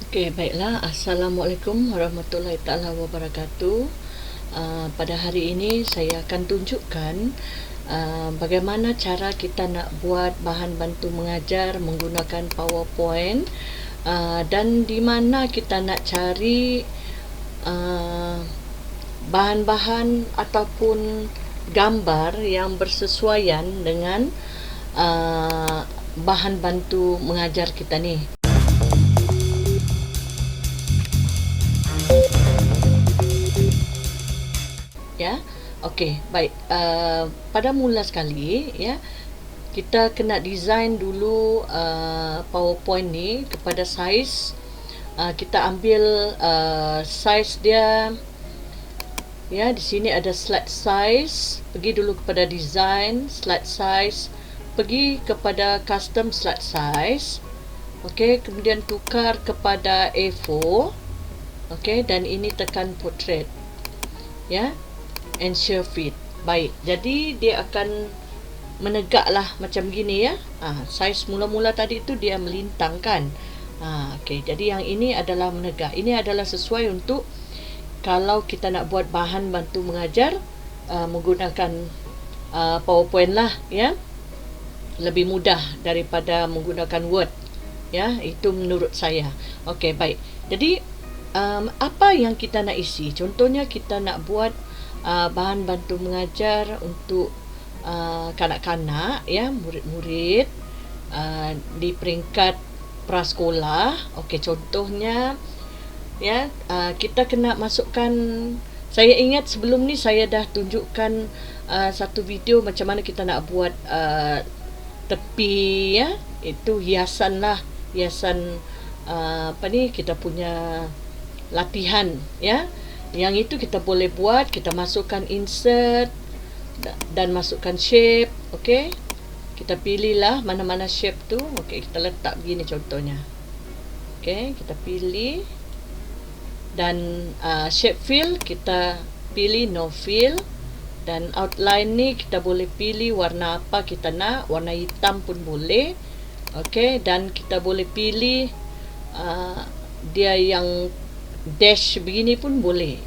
Okey, baiklah. Assalamualaikum warahmatullahi taala wabarakatuh. Pada hari ini saya akan tunjukkan bagaimana cara kita nak buat bahan bantu mengajar menggunakan PowerPoint, dan di mana kita nak cari bahan-bahan ataupun gambar yang bersesuaian dengan bahan bantu mengajar kita ni. Ya, okey, baik. Pada mula sekali, ya, kita kena design dulu PowerPoint ni kepada saiz. Kita ambil saiz dia. Ya, di sini ada slide size. Pergi dulu kepada design, slide size. Pergi kepada custom slide size. Okey, kemudian tukar kepada A4. Okey, dan ini tekan portrait. Ya. Ensure fit. Baik, jadi dia akan menegaklah macam gini, ya. Saiz mula-mula tadi tu dia melintang kan. Okey, jadi yang ini adalah menegak. Ini adalah sesuai untuk kalau kita nak buat bahan bantu mengajar menggunakan PowerPoint lah, ya. Lebih mudah daripada menggunakan Word, ya. Itu menurut saya. Okey, baik. Jadi apa yang kita nak isi? Contohnya kita nak buat bahan bantu mengajar untuk kanak-kanak, ya, murid-murid di peringkat prasekolah. Okey, contohnya, ya, kita kena masukkan. Saya ingat sebelum ni saya dah tunjukkan satu video macam mana kita nak buat tepi, ya, itu hiasan lah, hiasan apa ni, kita punya latihan, ya. Yang itu kita boleh buat, kita masukkan insert dan masukkan shape. Okey, kita pilihlah mana-mana shape tu. Okey, kita letak begini contohnya. Okey, kita pilih, dan shape fill kita pilih no fill, dan outline ni kita boleh pilih warna apa kita nak, warna hitam pun boleh. Okey, dan kita boleh pilih dia yang dash begini pun boleh,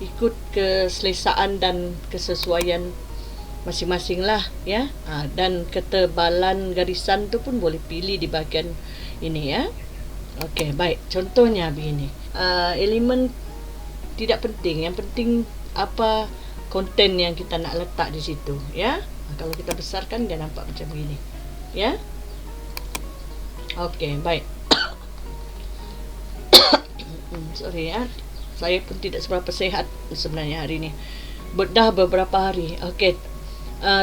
ikut keselesaan dan kesesuaian masing-masing lah, ya. Dan ketebalan garisan tu pun boleh pilih di bahagian ini, ya. Okey, baik, contohnya begini. Elemen tidak penting, yang penting apa konten yang kita nak letak di situ, ya. Kalau kita besarkan dia nampak macam begini, ya. Okey, baik. Sorry, ya, saya pun tidak seberapa sehat sebenarnya hari ni. Dah beberapa hari. Okey,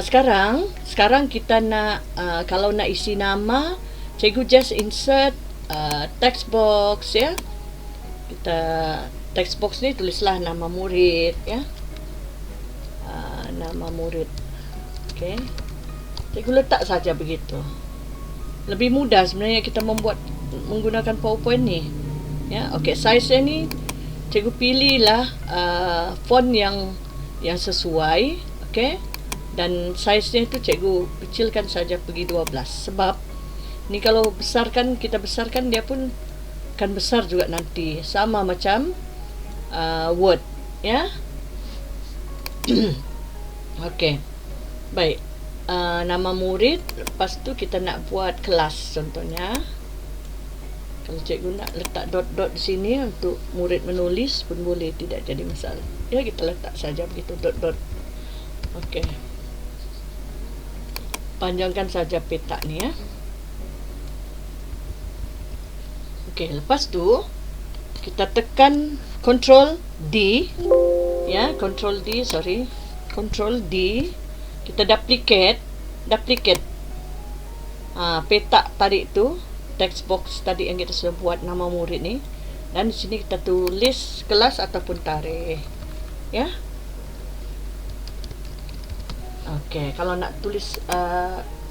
sekarang kita nak kalau nak isi nama, cikgu just insert text box, ya. Kita text box ni tulislah nama murid, ya. Nama murid. Okey, cikgu letak saja begitu. Lebih mudah sebenarnya kita membuat menggunakan PowerPoint ni. Ya, okey, size ni cikgu pilihlah font yang sesuai, okey. Dan size-nya itu cikgu kecilkan saja pergi 12, sebab ni kalau kita besarkan dia pun akan besar juga nanti, sama macam Word, ya. Okey, baik. Nama murid, lepas tu kita nak buat kelas contohnya. Kalau cikgu nak letak dot-dot di sini untuk murid menulis pun boleh, tidak jadi masalah. Ya, kita letak saja begitu dot-dot. Okey. Panjangkan saja peta ni, ya. Okey, lepas tu kita tekan Ctrl D, ya, Ctrl D, sorry. Ctrl D. Kita duplicate. Peta tadi tu, text box tadi yang kita sudah buat nama murid ni, dan di sini kita tulis kelas ataupun tarikh, ya. Okey, kalau nak tulis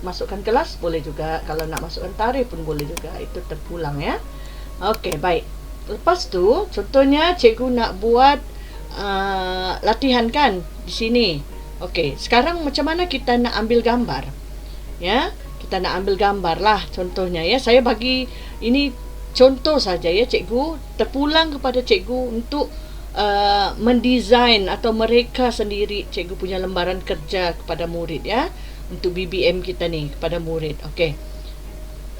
masukkan kelas boleh juga, kalau nak masukkan tarikh pun boleh juga, itu terpulang, ya. Okey, baik. Lepas tu contohnya cikgu nak buat latihan kan di sini. Okey, sekarang macam mana kita nak ambil gambar, ya. Kita nak ambil gambar lah contohnya, ya. Saya bagi ini contoh saja ya cikgu, terpulang kepada cikgu untuk mendesain atau mereka sendiri cikgu punya lembaran kerja kepada murid ya, untuk BBM kita ni kepada murid. Okey.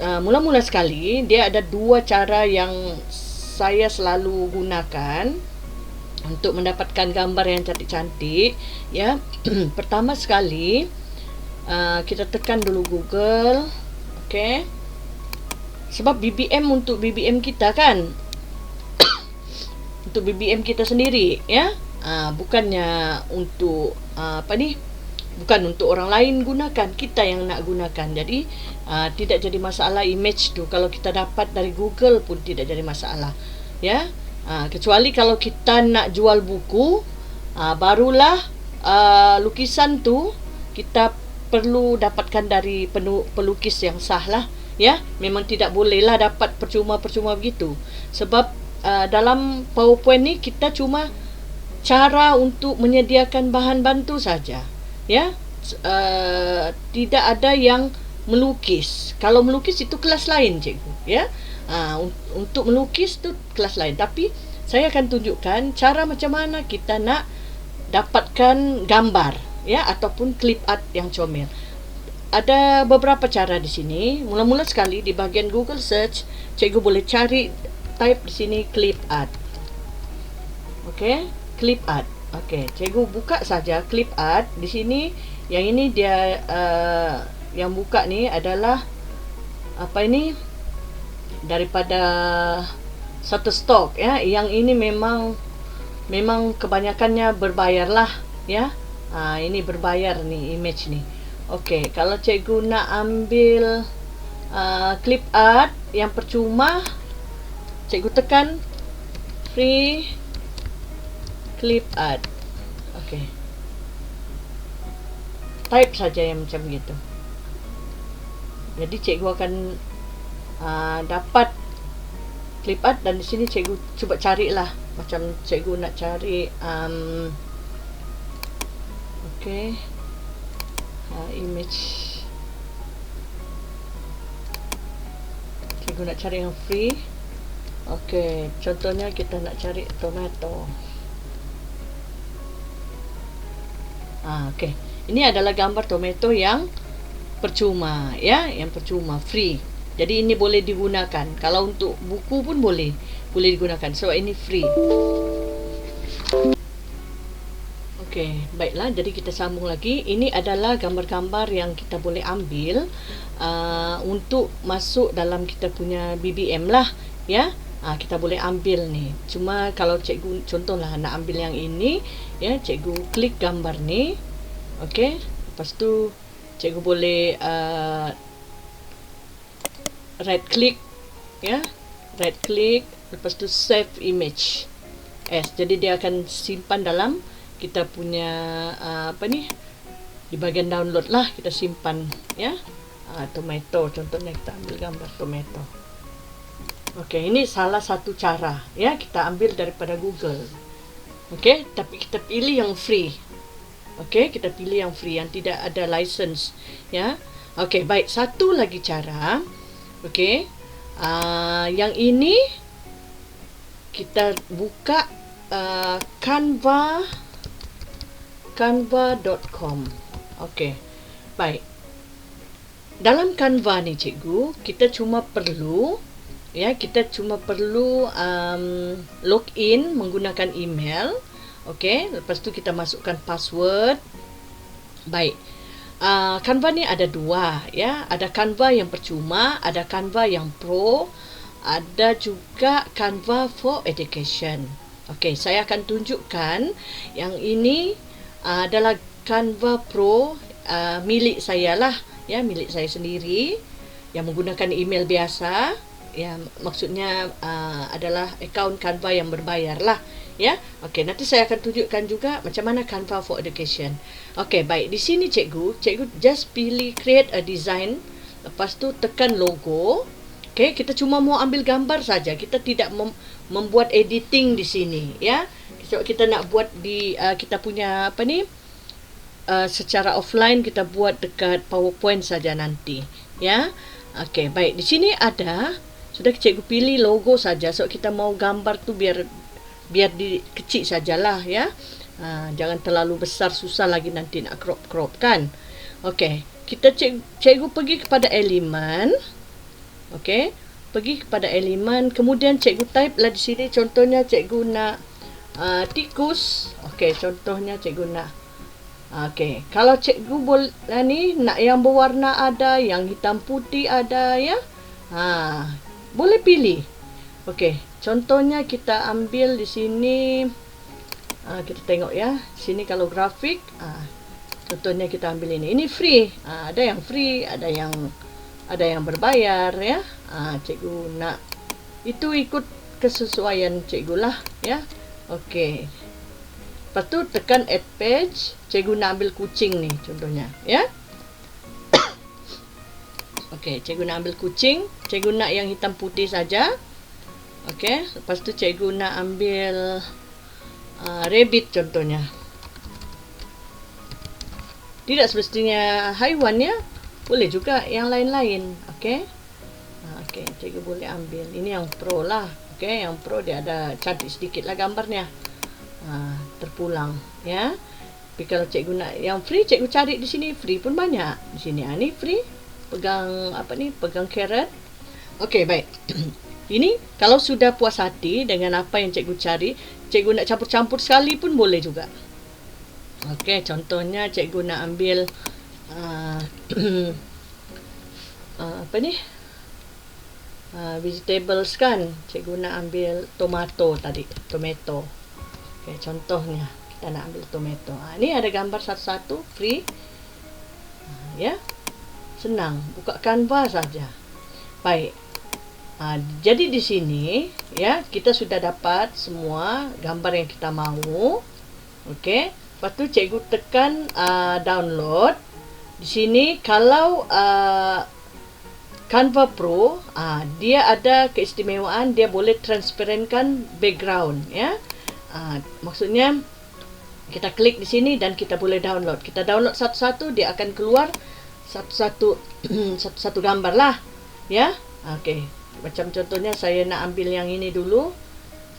Mula-mula sekali dia ada dua cara yang saya selalu gunakan untuk mendapatkan gambar yang cantik-cantik ya. Pertama sekali kita tekan dulu Google. Okey. Sebab BBM untuk BBM kita kan, untuk BBM kita sendiri ya, bukannya untuk bukan untuk orang lain gunakan, kita yang nak gunakan. Jadi tidak jadi masalah image tu, kalau kita dapat dari Google pun tidak jadi masalah ya. Kecuali kalau kita nak jual buku, barulah lukisan tu kita perlu dapatkan dari pelukis yang sah lah ya. Memang tidak bolehlah dapat percuma-percuma begitu, sebab dalam PowerPoint ni kita cuma cara untuk menyediakan bahan bantu saja ya. Tidak ada yang melukis. Kalau melukis itu kelas lain cikgu ya. Untuk melukis tu kelas lain, tapi saya akan tunjukkan cara macam mana kita nak dapatkan gambar ya, ataupun clip art yang comel. Ada beberapa cara di sini. Mula-mula sekali di bahagian Google search, cikgu boleh cari, type di sini clip art. Okey, clip art. Okey, cikgu buka saja clip art di sini. Yang ini dia yang buka ni adalah apa ini, daripada satu stok ya. Yang ini memang kebanyakannya berbayar lah ya. Ini berbayar ni image ni. Okey, kalau cikgu nak ambil clip art yang percuma, cikgu tekan free clip art. Okey, type saja yang macam gitu. Jadi cikgu akan dapat clip art, dan di sini cikgu cuba carilah macam cikgu nak cari okey, image. Cikgu nak cari yang free. Okey, contohnya kita nak cari tomato. Okey. Ini adalah gambar tomato yang percuma ya, yang percuma, free. Jadi ini boleh digunakan. Kalau untuk buku pun boleh digunakan. So ini free. Okey, baiklah. Jadi kita sambung lagi. Ini adalah gambar-gambar yang kita boleh ambil untuk masuk dalam kita punya BBM lah ya. Kita boleh ambil ni. Cuma kalau cikgu contohlah nak ambil yang ini ya, cikgu klik gambar ni. Okey, lepas tu cikgu boleh right click ya, right click, lepas tu save image as. Jadi dia akan simpan dalam kita punya di bahagian download lah, kita simpan ya. Tomato contohnya, kita ambil gambar tomato. Okey, ini salah satu cara ya, kita ambil daripada Google. Okey, tapi kita pilih yang free. Okey, kita pilih yang free, yang tidak ada license ya. Okey, baik, satu lagi cara. Okey, yang ini kita buka canva.com. Okey, baik. Dalam Canva ni cikgu, kita cuma perlu login menggunakan email. Okey, lepas tu kita masukkan password. Baik. Canva ni ada dua ya, ada Canva yang percuma, ada Canva yang pro, ada juga Canva for Education. Okey, saya akan tunjukkan yang ini adalah Canva Pro milik saya lah ya, milik saya sendiri yang menggunakan email biasa ya, maksudnya adalah akaun Canva yang berbayar lah ya. Okey, nanti saya akan tunjukkan juga macam mana Canva for Education. Okey, baik, di sini cikgu just pilih create a design, lepas tu tekan logo. Okey, kita cuma mau ambil gambar saja, kita tidak membuat editing di sini ya. Kita nak buat di kita punya secara offline, kita buat dekat PowerPoint saja nanti ya. Okey, baik, di sini ada sudah cikgu pilih logo saja. So kita mau gambar tu biar kecil sajalah ya. Jangan terlalu besar, susah lagi nanti nak crop kan. Okey, kita cikgu pergi kepada elemen. Okey, pergi kepada elemen, kemudian cikgu type lah di sini. Contohnya cikgu nak tikus. Okey, contohnya cikgu nak okey, kalau cikgu boleh ni nak yang berwarna ada, yang hitam putih ada ya. Boleh pilih. Okey, contohnya kita ambil di sini. Kita tengok ya. Sini kalau grafik, contohnya kita ambil ini. Ini free. Ada yang free, ada yang berbayar ya. Cikgu nak itu ikut kesesuaian cikgu lah ya. Okey. Lepas tu tekan add page. Cikgu nak ambil kucing ni contohnya ya. Okey, cikgu nak ambil kucing. Cikgu nak yang hitam putih saja. Okey, lepas tu cikgu nak ambil rabbit contohnya. Tidak semestinya haiwan ya. Boleh juga yang lain-lain. Okey. Okey, cikgu boleh ambil. Ini yang pro lah. Okey, yang pro dia ada cantik sedikit lah gambarnya. Terpulang ya. Tapi kalau cikgu nak yang free, cikgu cari di sini. Free pun banyak. Di sini ni free. Pegang apa ni? Pegang carrot. Okey, baik. Ini kalau sudah puas hati dengan apa yang cikgu cari, cikgu nak campur-campur sekali pun boleh juga. Okey, contohnya cikgu nak ambil apa ni? Vegetables kan. Cikgu nak ambil tomato tadi. Tomato. Okay, contohnya kita nak ambil tomato. Ini ada gambar satu-satu free. Ya. Senang. Buka Canva saja. Baik. Jadi di sini ya, kita sudah dapat semua gambar yang kita mahu. Okey. Lepas tu cikgu tekan download. Di sini kalau Canva Pro, dia ada keistimewaan, dia boleh transparankan background ya. Maksudnya kita klik di sini dan kita boleh download. Kita download satu-satu, dia akan keluar satu gambar lah ya. Okey, macam contohnya saya nak ambil yang ini dulu.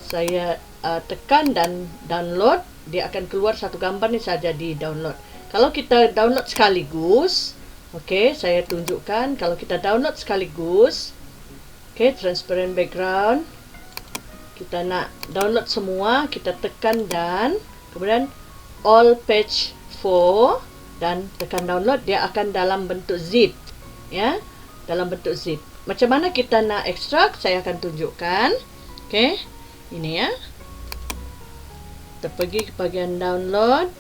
Saya tekan dan download, dia akan keluar satu gambar ni saja di download. Kalau kita download sekaligus, okey, saya tunjukkan kalau kita download sekaligus. Okey, transparent background. Kita nak download semua, kita tekan dan kemudian all page 4 dan tekan download, dia akan dalam bentuk zip ya, dalam bentuk zip. Macam mana kita nak ekstrak, saya akan tunjukkan. Okey, ini ya. Kita pergi ke bahagian download.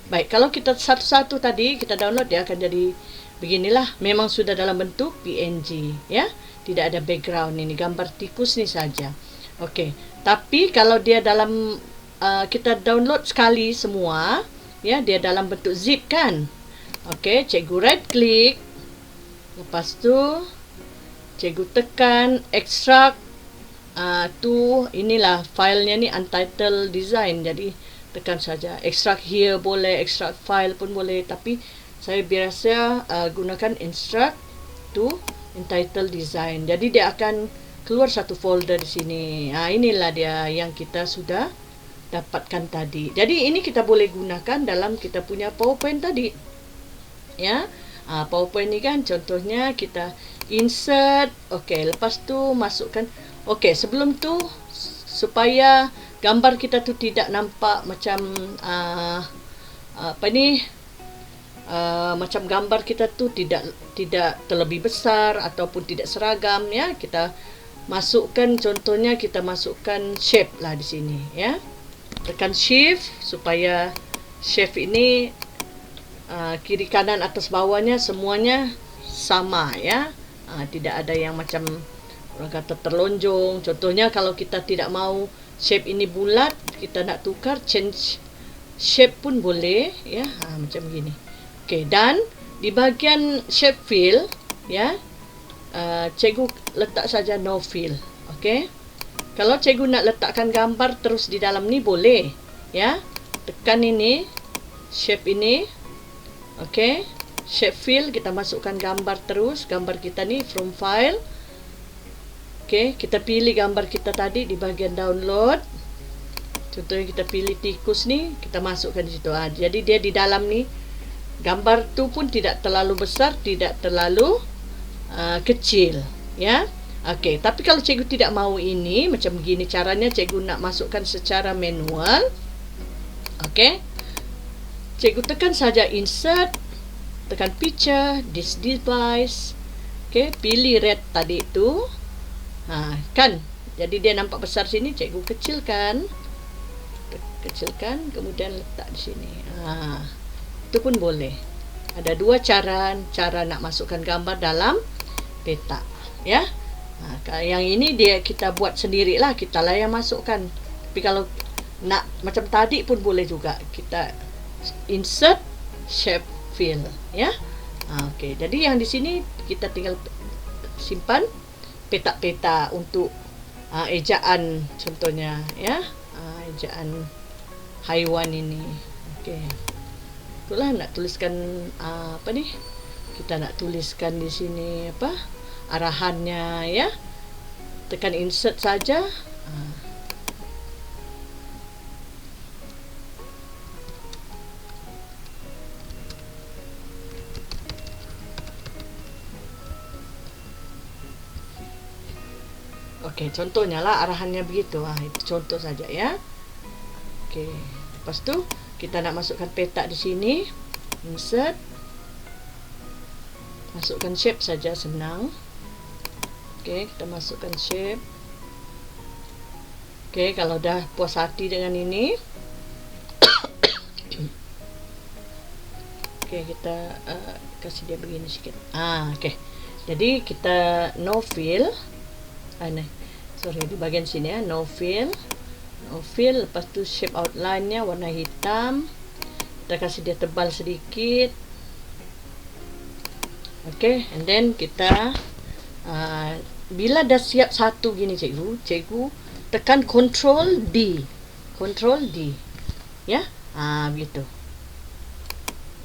Baik, kalau kita satu-satu tadi kita download, dia akan jadi beginilah. Memang sudah dalam bentuk PNG ya. Tidak ada background, ini gambar tikus ni saja. Okey, tapi kalau dia dalam kita download sekali semua ya, dia dalam bentuk zip kan. Okey, cikgu right click. Lepas tu cikgu tekan extract to, inilah filenya ni untitled design. Jadi tekan saja extract here boleh, extract file pun boleh, tapi saya biasa gunakan extract to entitled design. Jadi dia akan keluar satu folder di sini. Inilah dia yang kita sudah dapatkan tadi. Jadi ini kita boleh gunakan dalam kita punya PowerPoint tadi. Ya. PowerPoint ni kan contohnya kita insert. Okey, lepas tu masukkan. Okey, sebelum tu supaya gambar kita tu tidak nampak macam apa ni? Macam gambar kita tu tidak terlebih besar ataupun tidak seragam ya. Kita masukkan, contohnya kita masukkan shape lah di sini ya. Tekan shift supaya shape ini kiri kanan atas bawahnya semuanya sama ya. Tidak ada yang macam orang kata terlonjong. Contohnya kalau kita tidak mau shape ini bulat, kita nak tukar, change shape pun boleh ya. Macam gini. Okey, dan di bahagian shape fill ya, cikgu letak saja no fill. Okey. Kalau cikgu nak letakkan gambar terus di dalam ni boleh ya. Tekan ini shape ini. Okey. Shape fill, kita masukkan gambar terus, gambar kita ni from file. Okey, kita pilih gambar kita tadi di bahagian download. Contohnya kita pilih tikus ni, kita masukkan di situ. Jadi dia di dalam ni, gambar tu pun tidak terlalu besar, tidak terlalu kecil, ya. Okey, tapi kalau cikgu tidak mahu ini, macam begini caranya cikgu nak masukkan secara manual. Okey. Cikgu tekan saja insert, tekan picture, this device. Okey, pilih red tadi tu. Kan? Jadi dia nampak besar sini, cikgu kecilkan. Kecilkan, kemudian letak di sini. Itu pun boleh. Ada dua cara nak masukkan gambar dalam peta, ya. Yang ini kita buat sendirilah, kita lah yang masukkan. Tapi kalau nak macam tadi pun boleh juga. Kita insert shape fill, ya. Okey, jadi yang di sini kita tinggal simpan peta-peta untuk ejaan contohnya, ya. Ejaan haiwan ini. Okey. Itulah nak tuliskan apa ni? Kita nak tuliskan di sini apa? Arahannya, ya. Tekan insert saja. Okey, contohnya lah arahannya begitu. Itu contoh saja, ya. Okey, lepas tu kita nak masukkan peta di sini. Insert. Masukkan shape saja, senang. Okey, kita masukkan shape. Okey, kalau dah puas hati dengan ini. Okey, kita kasih dia begini sikit. Okey. Jadi kita no fill. Di bahagian sini, ya, no fill. No fill, lepas tu shape outline-nya warna hitam. Kita kasih dia tebal sedikit. Okay, and then kita bila dah siap satu gini cikgu tekan Ctrl D. Ctrl D. Ya, begitu.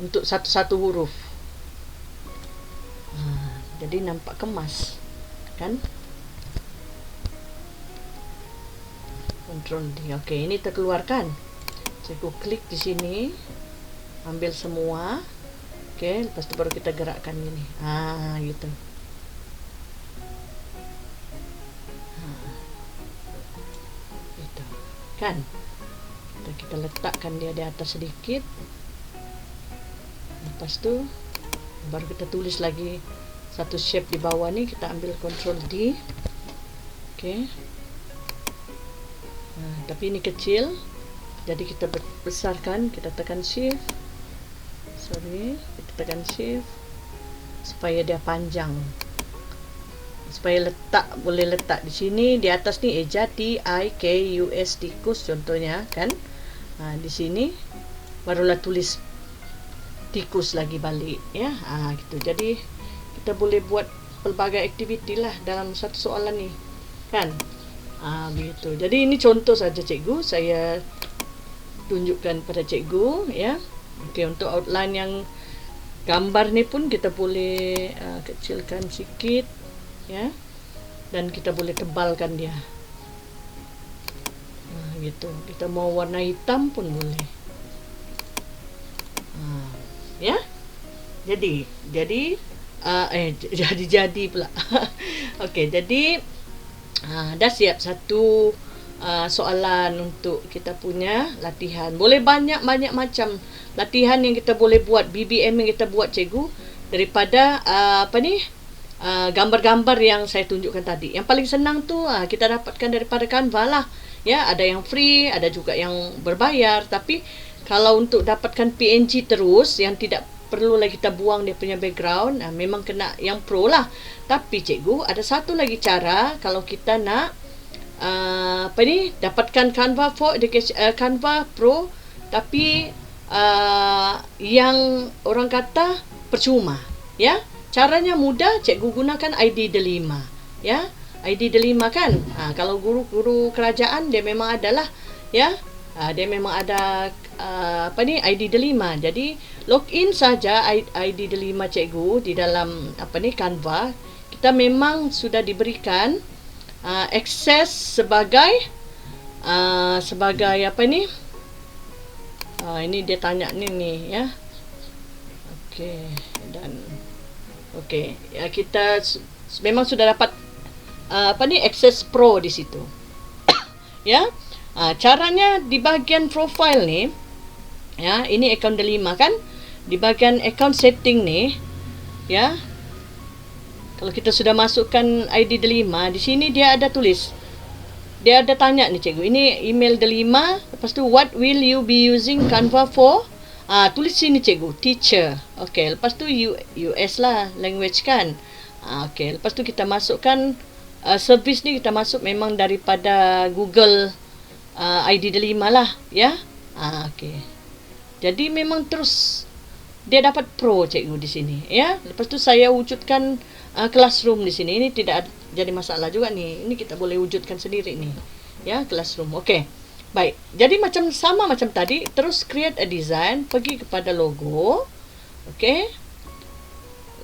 Untuk satu-satu huruf. Jadi nampak kemas, kan? Ctrl D. Okey, ini terkeluarkan. Cikgu klik di sini. Ambil semua. Okey, lepas tu baru kita gerakkan ini. Gitu. Gitu. Kan? Kita letakkan dia di atas sedikit. Lepas tu baru kita tulis lagi satu shape di bawah ni. Kita ambil Ctrl D. Okey. Tapi ini kecil, jadi kita besarkan. Kita tekan shift, kita tekan shift supaya dia panjang, supaya boleh letak di sini. Di atas ni eja TIKUS, tikus contohnya, kan. Di sini barulah tulis tikus lagi balik, ya. Gitu. Jadi kita boleh buat pelbagai aktiviti lah dalam satu soalan ni, kan. Begitu. Jadi ini contoh saja cikgu, saya tunjukkan pada cikgu, ya. Okey, untuk outline yang gambar ni pun kita boleh kecilkan sikit, ya. Dan kita boleh tebalkan dia. Gitu. Kita mau warna hitam pun boleh. Ya. Jadi pula. Okey, jadi dah siap satu soalan untuk kita punya latihan. Boleh banyak macam latihan yang kita boleh buat, BBM yang kita buat cikgu, daripada gambar-gambar yang saya tunjukkan tadi. Yang paling senang tu kita dapatkan daripada Canva lah, ya. Ada yang free, ada juga yang berbayar. Tapi kalau untuk dapatkan PNG terus yang tidak perlu lagi kita buang dia punya background, memang kena yang pro lah. Tapi cikgu ada satu lagi cara kalau kita nak dapatkan Canva for Education, Canva Pro, tapi yang orang kata percuma, ya. Caranya mudah, cikgu gunakan ID Delima, ya. ID Delima, kan. Kalau guru-guru kerajaan dia memang adalah, ya. Dia memang ada ID Delima. Jadi login saja ID Delima cikgu di dalam Canva. Kita memang sudah diberikan akses sebagai apa ni? Ini dia tanya ni ya. Okey, dan okey, ya, kita memang sudah dapat apa ni, akses pro di situ. Ya. Caranya di bahagian profile ni, ya, ini akaun delima kan? Di bahagian account setting ni, ya. Kalau kita sudah masukkan ID delima, di sini dia ada tulis. Dia ada tanya ni cikgu, ini email delima, lepas tu what will you be using Canva for? Tulis sini cikgu, teacher. Okey, lepas tu US lah, language kan. Okey, lepas tu kita masukkan servis ni, kita masuk memang daripada Google ID delima lah, ya. Okey. Jadi memang terus dia dapat pro cikgu di sini, ya. Lepas tu saya wujudkan classroom di sini. Ini tidak jadi masalah juga ni. Ini kita boleh wujudkan sendiri ni, ya, classroom. Okey. Baik. Jadi sama macam tadi, terus create a design, pergi kepada logo. Okey.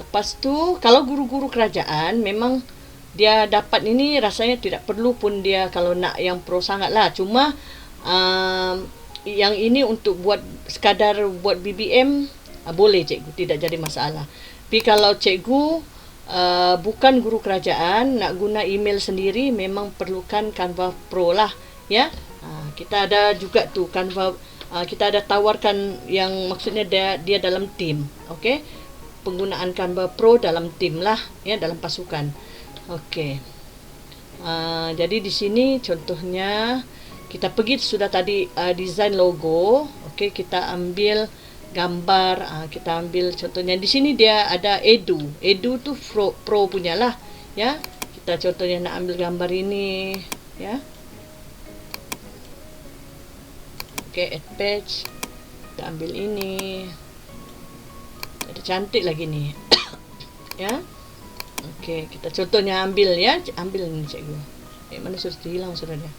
Lepas tu kalau guru-guru kerajaan memang dia dapat ini, rasanya tidak perlu pun dia kalau nak yang pro sangat lah. Cuma yang ini untuk buat sekadar buat BBM boleh cikgu, tidak jadi masalah. Tapi kalau cikgu bukan guru kerajaan, nak guna email sendiri, memang perlukan Canva Pro lah, ya. Kita ada juga tu Canva, kita ada tawarkan yang maksudnya dia dalam tim, okey. Penggunaan Canva Pro dalam tim lah, ya, dalam pasukan. Okey. Jadi di sini contohnya kita pergi sudah tadi design logo, okey, kita ambil gambar, kita ambil contohnya di sini dia ada edu tu pro punya lah, ya. Kita contohnya nak ambil gambar ini, ya. Okey, add page, kita ambil ini, ada cantik lagi ni. Ya. Okey, kita contohnya ambil, ya, ambil ni cikgu. Mana sudah hilang sudah dia.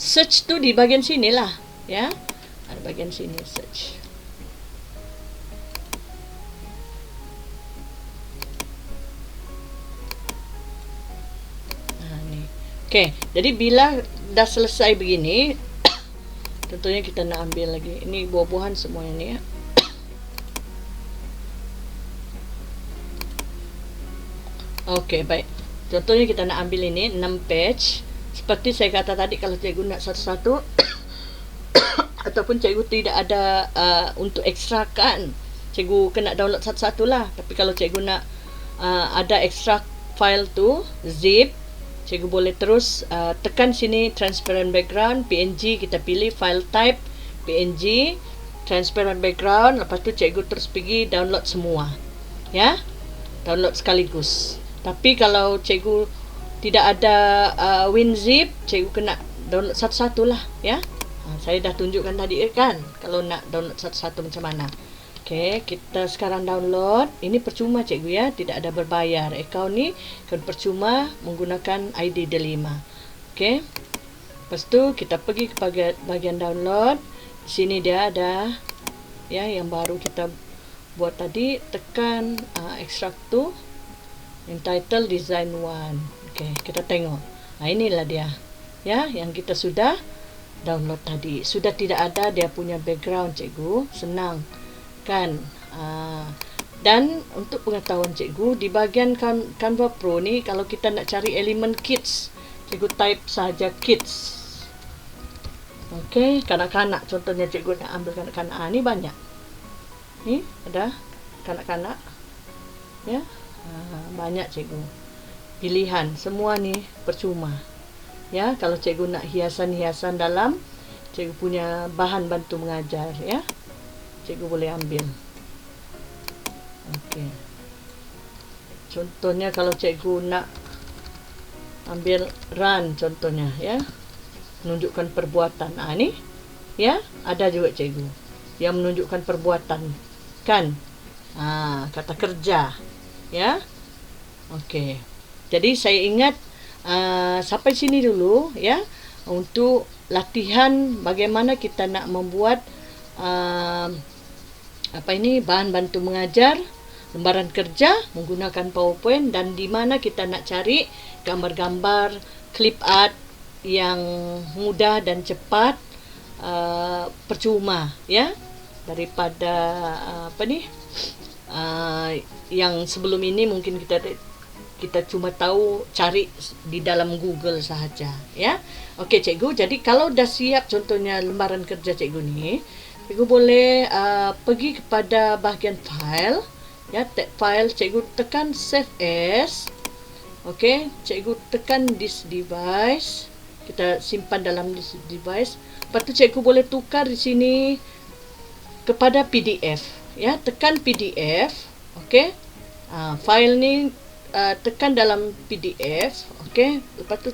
Search tu di bahagian sini lah, ya. Ada bahagian sini search. Ni. Okey, jadi bila dah selesai begini, contohnya kita nak ambil lagi. Ini buah-buahan semuanya ni, ya. Okey, baik. Contohnya kita nak ambil ini 6 page. Seperti saya kata tadi, kalau cikgu nak satu-satu ataupun cikgu tidak ada untuk ekstrakan, cikgu kena download satu-satu lah. Tapi kalau cikgu nak ada ekstrak file tu zip, cikgu boleh terus tekan sini transparent background PNG, kita pilih file type PNG transparent background. Lepas tu cikgu terus pergi download semua, ya, download sekaligus. Tapi kalau cikgu tidak ada WinZip, cikgu kena download satu-satu lah, ya. Saya dah tunjukkan tadi kan, kalau nak download satu-satu macam mana. Okey, kita sekarang download. Ini percuma cikgu, ya, tidak ada berbayar. Akaun ni kan percuma menggunakan ID delima. Okey. Lepas tu kita pergi ke bahagian download. Di sini dia ada, ya, yang baru kita buat tadi. Tekan extract to entitle design 1. Okey, kita tengok. Inilah dia, ya, yang kita sudah download tadi. Sudah tidak ada dia punya background cikgu. Senang kan. Dan untuk pengetahuan cikgu, di bahagian Canva Pro ni, kalau kita nak cari elemen kids, cikgu type saja kids. Okey, kanak-kanak contohnya cikgu nak ambil kanak-kanak. Ni banyak. Ni ada kanak-kanak, ya. Banyak cikgu. Pilihan semua ni percuma, ya. Kalau cikgu nak hiasan-hiasan dalam cikgu punya bahan bantu mengajar, ya, cikgu boleh ambil. Okey, contohnya kalau cikgu nak ambil run contohnya, ya, menunjukkan perbuatan. Ni, ya, ada juga cikgu yang menunjukkan perbuatan kan. Kata kerja, ya. Okey, jadi saya ingat sampai sini dulu, ya, untuk latihan bagaimana kita nak membuat bahan bantu mengajar lembaran kerja menggunakan PowerPoint, dan di mana kita nak cari gambar-gambar clip art yang mudah dan cepat, percuma ya, daripada yang sebelum ini mungkin kita cuma tahu cari di dalam Google sahaja ya. Okey cikgu, jadi kalau dah siap contohnya lembaran kerja cikgu ni, cikgu boleh pergi kepada bahagian file ya, tab file, cikgu tekan save as. Okey, cikgu tekan this device, kita simpan dalam this device. Lepas tu cikgu boleh tukar di sini kepada PDF ya, tekan PDF. Okey, file ni tekan dalam PDF. Okey, lepas tu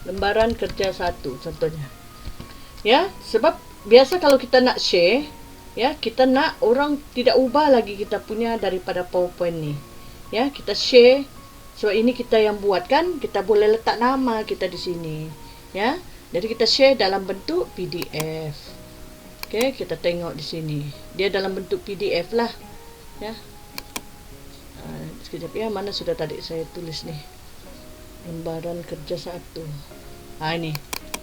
lembaran kerja 1 contohnya ya. Sebab biasa kalau kita nak share ya, kita nak orang tidak ubah lagi kita punya daripada PowerPoint ni ya, kita share. Sebab ini kita yang buat kan, kita boleh letak nama kita di sini ya. Jadi kita share dalam bentuk PDF. Okey, kita tengok di sini dia dalam bentuk PDF lah ya. Sekejap ya, mana sudah tadi saya tulis ni, lembaran kerja 1. Ini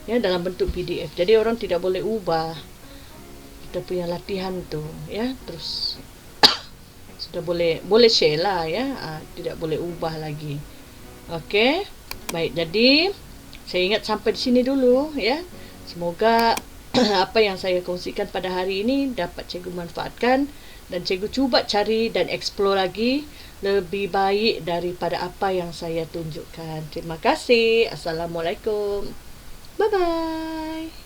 ya, dalam bentuk PDF. Jadi orang tidak boleh ubah kita punya latihan tu ya. Terus sudah boleh share lah ya, tidak boleh ubah lagi. Okey, baik, jadi saya ingat sampai di sini dulu ya. Semoga apa yang saya kongsikan pada hari ini dapat cikgu manfaatkan, dan cikgu cuba cari dan explore lagi lebih baik daripada apa yang saya tunjukkan. Terima kasih. Assalamualaikum. Bye bye.